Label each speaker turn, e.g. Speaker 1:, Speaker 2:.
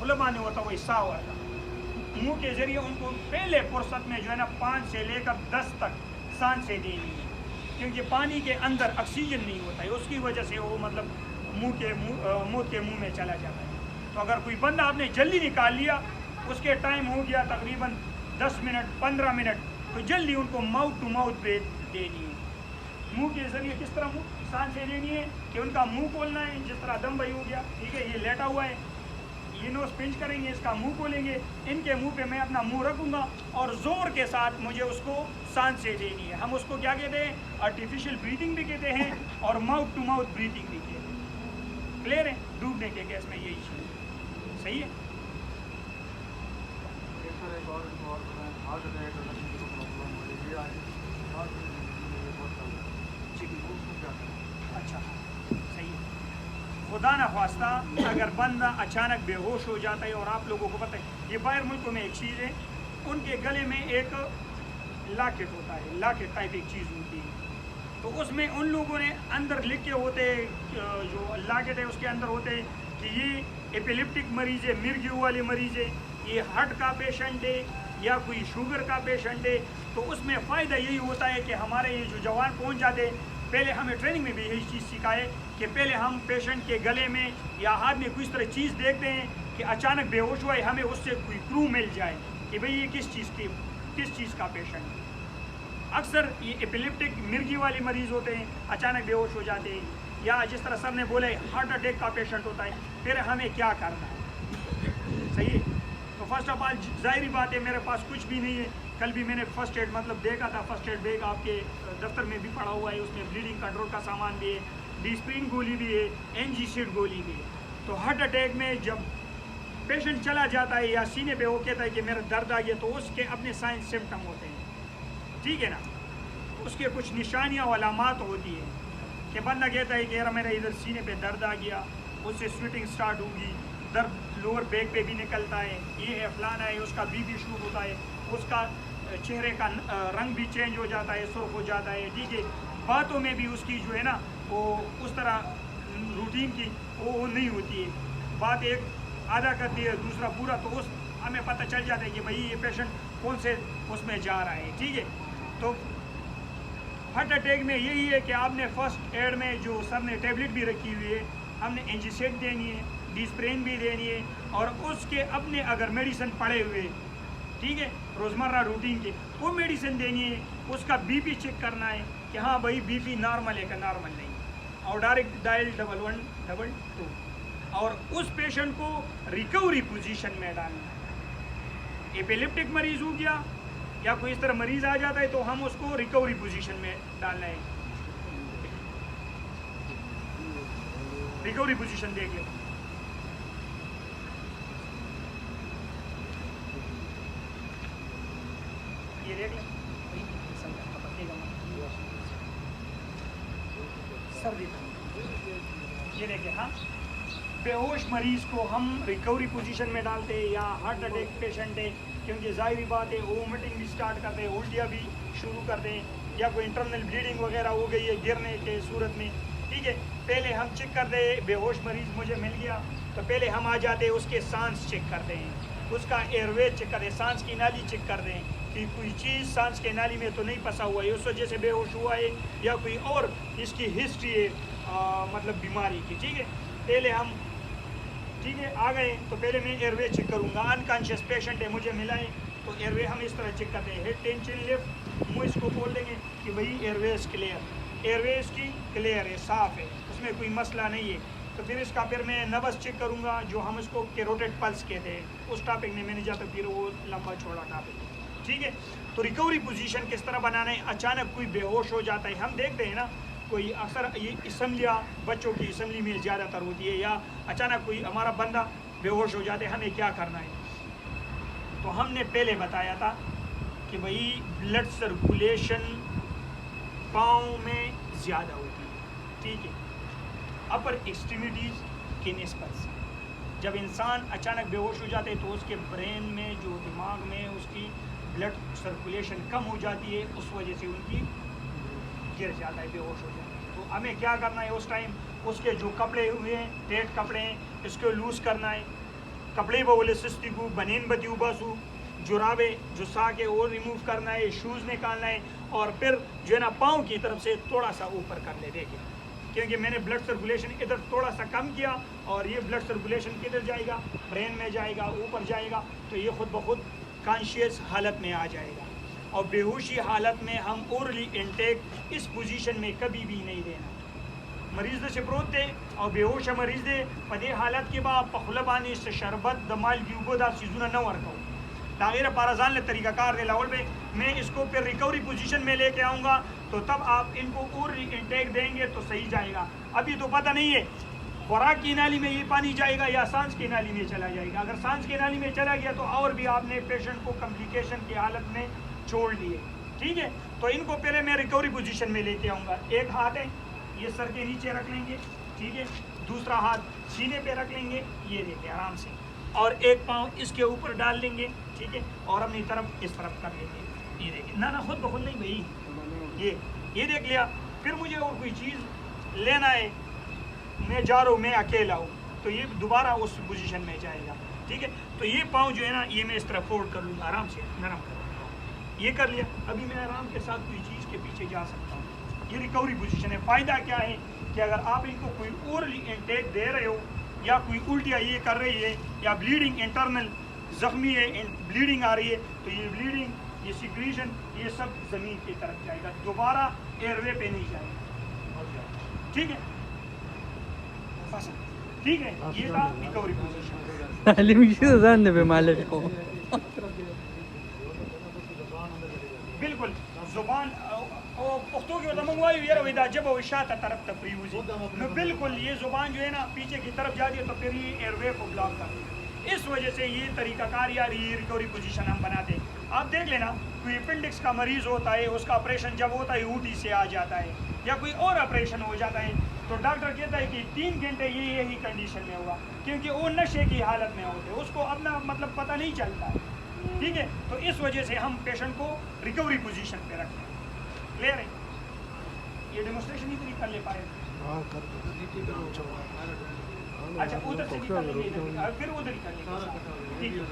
Speaker 1: उलमा ने होता वो हिस्सा हुआ था। मुंह के जरिए उनको पहले फुर्सत में जो है ना 5 से लेकर 10 तक सांसें देनी है, क्योंकि पानी के अंदर ऑक्सीजन नहीं होता है, उसकी वजह से वो मतलब मुंह के मुंह में चला जाता है। तो अगर कोई बंदा आपने जल्दी निकाल लिया, उसके टाइम हो गया तकरीबन 10 मिनट 15 मिनट, तो जल्दी उनको माउथ टू माउथ ब्रेथ देनी है। मुंह के जरिए किस तरह सांसें देनी है कि उनका मुंह खोलना है, जिस तरह दम भाई हो गया, ठीक है, ये लेटा हुआ है, ये नोज पिंच करेंगे, इसका मुंह खोलेंगे, इनके मुंह पे मैं अपना मुंह रखूंगा और ज़ोर के साथ मुझे उसको सांसें देनी है। हम उसको क्या कहते हैं, आर्टिफिशियल ब्रीथिंग भी कहते हैं और माउथ टू माउथ ब्रीथिंग भी कहते हैं। क्लियर है? डूबने के केस में यही चीज़ सही है। अच्छा सही है। खुदा न ख्वास्ता अगर बंदा अचानक बेहोश हो जाता है, और आप लोगों को पता है ये बाहर मुल्कों में एक चीज़ है, उनके गले में एक लॉकेट होता है, लॉकेट टाइप एक चीज़ होती है, तो उसमें उन लोगों ने अंदर लिख के होते, जो लॉकेट है उसके अंदर होते कि ये एपिलिप्टिक मरीज़ है, मिर्गी वाले मरीज़ है, ये हार्ट का पेशेंट है या कोई शुगर का पेशेंट है। तो उसमें फ़ायदा यही होता है कि हमारे ये जो जवान पहुंच जाते, पहले हमें ट्रेनिंग में भी यही चीज़ सिखाए कि पहले हम पेशेंट के गले में या हाथ में कोई तरह चीज़ देखते हैं कि अचानक बेहोश हुआ है, हमें उससे कोई क्लू मिल जाए कि भाई ये किस चीज़ का पेशेंट है। अक्सर ये एपिलिप्टिक मिर्गी वाले मरीज़ होते हैं, अचानक बेहोश हो जाते हैं, या जिस तरह सर ने बोले हार्ट अटैक का पेशेंट होता है। फिर हमें क्या करना है, सही है। तो फर्स्ट ऑफ ऑल ज़ाहिरी बात है मेरे पास कुछ भी नहीं है। कल भी मैंने फ़र्स्ट एड मतलब देखा था, फ़र्स्ट एड बैग आपके दफ्तर में भी पड़ा हुआ है, उसमें ब्लीडिंग कंट्रोल का सामान भी है, डिस्प्रिन गोली भी है, एनजीसिड गोली भी है। तो हार्ट अटैक में जब पेशेंट चला जाता है या सीने पे वो कहता है कि मेरा दर्द आ गया, तो उसके अपने साइन सिम्टम होते हैं, ठीक है ना। उसके कुछ निशानियाँ व अलामात होती है कि बंदा कहता है कि यार मेरा इधर सीने पे दर्द आ गया, उससे स्वेटिंग स्टार्ट होगी, दर्द लोअर बैक पे भी निकलता है, ये है फलाना है, उसका बीपी शुरू होता है, उसका चेहरे का रंग भी चेंज हो जाता है, सुर्ख हो जाता है, ठीक है। बातों में भी उसकी जो है ना वो उस तरह रूटीन की वो नहीं होती है, बात एक आधा करती है दूसरा पूरा, तो उस हमें पता चल जाता है कि भाई ये पेशेंट कौन से उसमें जा रहा है, ठीक है। तो हार्ट अटैक में यही है कि आपने फर्स्ट एड में जो सर ने टेबलेट भी रखी हुई है, हमने एंजीसेट देनी है, डिस्प्रेन भी देनी है, और उसके अपने अगर मेडिसिन पड़े हुए, ठीक है, रोज़मर्रा रूटीन के वो मेडिसिन देनी है। उसका बीपी चेक करना है कि हाँ भाई बीपी नॉर्मल है कि नॉर्मल नहीं, और डायरेक्ट डायल 1112, और उस पेशेंट को रिकवरी पोजीशन में डालना है। एपिलिप्टिक मरीज़ हो गया या कोई इस तरह मरीज़ आ जाता है तो हम उसको रिकवरी पोजीशन में डालना है। रिकवरी पोजीशन देख लें, ये देख लें, सर्दी ये देखिए। हाँ, बेहोश मरीज़ को हम रिकवरी पोजीशन में डालते हैं, या हार्ट अटैक पेशेंट है, क्योंकि ज़ाहिरी बात है वोमिटिंग भी स्टार्ट करते हैं, उल्टियाँ भी शुरू करते हैं, या कोई इंटरनल ब्लीडिंग वगैरह हो गई है गिरने के सूरत में, ठीक है। पहले हम चेक करते हैं, बेहोश मरीज़ मुझे मिल गया तो पहले हम आ जाते हैं उसके सांस चेक करते हैं, उसका एयरवे चेक करते हैं, सांस की नाली चेक करते हैं कि कोई चीज़ सांस के नाली में तो नहीं फंसा हुआ है, उस वजह से बेहोश हुआ है, या कोई और इसकी हिस्ट्री है मतलब बीमारी की, ठीक है। पहले हम ठीक है आ गए तो पहले मैं एयरवे चेक करूँगा। अनकॉन्शियस पेशेंट है मुझे मिला है तो एयरवे हम इस तरह चेक करते हैं, हेड टेंशन लिफ्ट, मुँह इसको खोल देंगे कि भाई एयरवेज क्लियर, एयरवेज की क्लियर है, साफ़ है, उसमें कोई मसला नहीं है। तो फिर इसका फिर मैं नब्ज़ चेक करूँगा, जो हम इसको कैरोटिड पल्स कहते हैं, उस टॉपिक में मैंने जाता फिर वो लंबा चौड़ा टॉपिक, ठीक है। तो रिकवरी पोजीशन किस तरह बनाना है। अचानक कोई बेहोश हो जाता है, हम देखते हैं ना कोई अक्सर ये असम्बलियाँ बच्चों की असम्बली में ज़्यादातर होती है, या अचानक कोई हमारा बंदा बेहोश हो जाते हैं, हमें क्या करना है। तो हमने पहले बताया था कि भाई ब्लड सर्कुलेशन पाँव में ज़्यादा होती है, ठीक है, अपर एक्सट्रीमिटीज़ के निस्बत से। जब इंसान अचानक बेहोश हो जाते हैं तो उसके ब्रेन में, जो दिमाग में उसकी ब्लड सर्कुलेशन कम हो जाती है, उस वजह से उनकी गिर जाता है, बेहोश हो जाता है। तो हमें क्या करना है उस टाइम, उसके जो कपड़े हुए हैं, टाइट कपड़े हैं, इसको लूज़ करना है, کپڑے بولے سستی کو بنین بتی اوباسو جرابے جسا کے اور ریموو کرنا ہے, شوز نکالنا ہے, اور پھر جو ہے نا پاؤں کی طرف سے تھوڑا سا اوپر کر لے. دیکھیں کیونکہ میں نے بلڈ سرکولیشن ادھر تھوڑا سا کم کیا, اور یہ بلڈ سرکولیشن کدھر جائے گا, برین میں جائے گا, اوپر جائے گا, تو یہ خود بخود کانشیس حالت میں آ جائے گا. اور بے ہوشی حالت میں ہم اورلی انٹیک اس پوزیشن میں کبھی بھی نہیں دینا. مریض سے پروت دے اور بے ہوش مریض دے پدے حالت کے بعد پخلبانی سے شربت دمال گیوبو دا سیزونا نہ ورکو تاغیر پارازان لے طریقہ کار دے لاول پہ میں اس کو پھر ریکوری پوزیشن میں لے کے آؤں گا, تو تب آپ ان کو اور انٹیک دیں گے تو صحیح جائے گا. ابھی تو پتہ نہیں ہے خوراک کی نالی میں یہ پانی جائے گا یا سانس کی نالی میں چلا جائے گا. اگر سانس کی نالی میں چلا گیا تو اور بھی آپ نے پیشنٹ کو کمپلیکیشن کی حالت میں چھوڑ دیے. ٹھیک ہے, تو ان کو پہلے میں ریکوری پوزیشن میں لے کے آؤں گا. ایک ہاتھ ہے یہ سر کے نیچے رکھ لیں گے, ٹھیک ہے, دوسرا ہاتھ سینے پہ رکھ لیں گے, یہ دیکھیں آرام سے, اور ایک پاؤں اس کے اوپر ڈال لیں گے, ٹھیک ہے, اور اپنی طرف اس طرف کر لیں گے. یہ دیکھیں نہ خود بخود نہیں بھائی, یہ دیکھ لیا. پھر مجھے اور کوئی چیز لینا ہے, میں جا رہا ہوں, میں اکیلا ہوں, تو یہ دوبارہ اس پوزیشن میں جائے گا. ٹھیک ہے, تو یہ پاؤں جو ہے نا یہ میں اس طرح فولڈ کر لوں گا, آرام سے نرم کر لوں گا. یہ کر لیا. ابھی میں آرام کے ساتھ کوئی چیز کے پیچھے جا سکتا ہوں. یہ ریکوری پوزیشن ہے. فائدہ کیا ہے کہ اگر آپ ان کو کوئی اورلی انٹیک دے رہے ہو, یا کوئی الٹیاں یہ کر رہی ہے, یا بلیڈنگ انٹرنل زخمی ہے, بلیڈنگ آ رہی ہے, تو یہ بلیڈنگ, یہ سیکریشن, یہ سب زمین کی طرف جائے گا, دوبارہ ایئر وے پہ نہیں جائے گا. ٹھیک ہے, ٹھیک ہے, یہ تھا ریکوری پوزیشن. بالکل زبان پختو کی زمان وائی ویرا ویدا جب وہ شاتا طرف تفریوزی نو بالکل یہ زبان جو ہے نا پیچھے کی طرف جاتی ہے تو پھر یہ ایئر وے کو بلاک کرتی ہے. اس وجہ سے یہ طریقہ کار یا یہ ریکوری پوزیشن ہم بناتے ہیں. آپ دیکھ لینا کوئی اپنڈکس کا مریض ہوتا ہے, اس کا آپریشن جب ہوتا ہے اوٹی سے آ جاتا ہے, یا کوئی اور آپریشن ہو جاتا ہے, تو ڈاکٹر کہتا ہے کہ 3 گھنٹے یہی کنڈیشن میں ہوگا, کیونکہ وہ نشے کی حالت میں ہوتے, اس کو اپنا مطلب پتہ نہیں چلتا ہے. ٹھیک ہے, تو اس وجہ سے ہم پیشنٹ کو ریکوری پوزیشن پہ رکھتے ہیں. کلیئر ہے, یہ ڈیمونسٹریشن ہی کر لے پائے. اچھا ادھر سے نکال لیں گے, پھر ادھر ہی کر لیں گے. ٹھیک ہے.